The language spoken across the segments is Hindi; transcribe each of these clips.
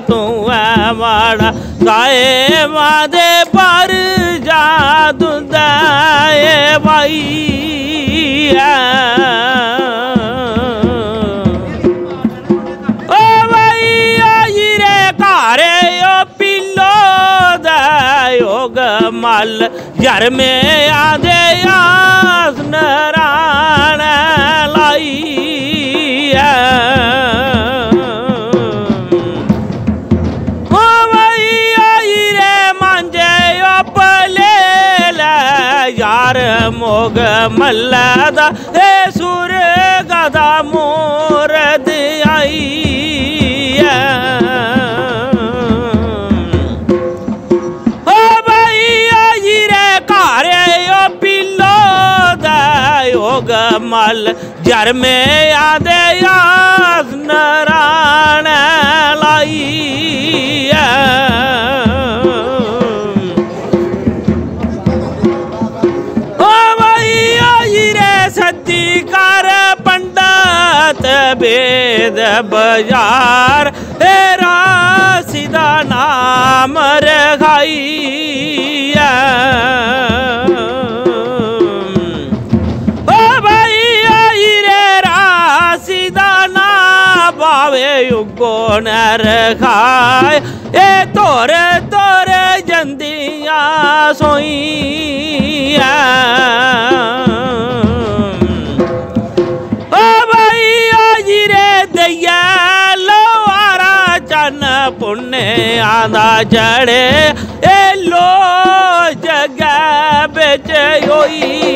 तू है माड़ा साए मादे पर जादू दे भाई ओ भाई आई रे कारे ओ पिलो योग मल यार में आदे आस नारायण लाई ओ भाई आई रे मांझे ओ पले यार मोग मल्लादा हे सुर गदा मोरद आई मल जर में आदे यास नारायण लाई ओ भाई आई रे सती कर पंडित वेद बाजार तेरा सीधा नाम रखाई युगो नर खाए ए तोरे तोरे जंदिया सोई ओ भाई आज रे दैया लोहारा चन पुण्य आदा चढ़े ए लो जगह बेच होई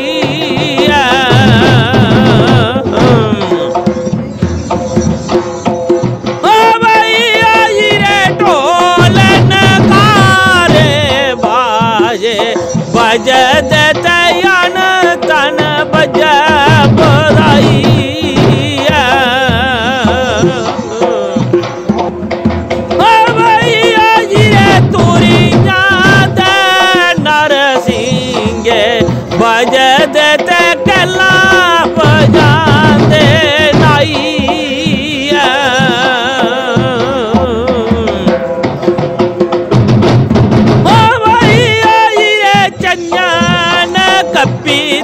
बजद तयन तन बज बधाई भाई आज रे तुरिया नर सिंगे बजद तला बजाते नाई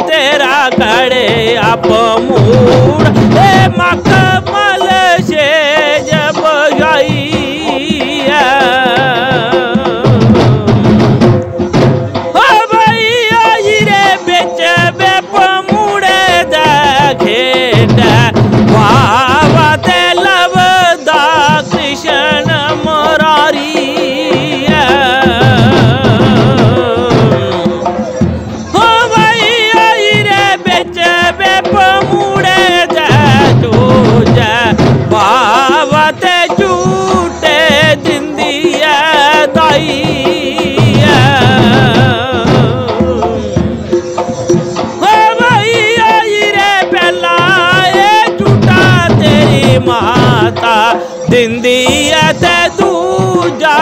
तेरा खड़े आप मूड ए मखमल से जब गई भाई आज रे बेच बेप मुड़े देखेट भावते लवदा कृष्ण मुरारी बावते झूठे जिंदिया दाई भाई आई रे पहला ये झूठा तेरी माता जिंदिया ते दूजा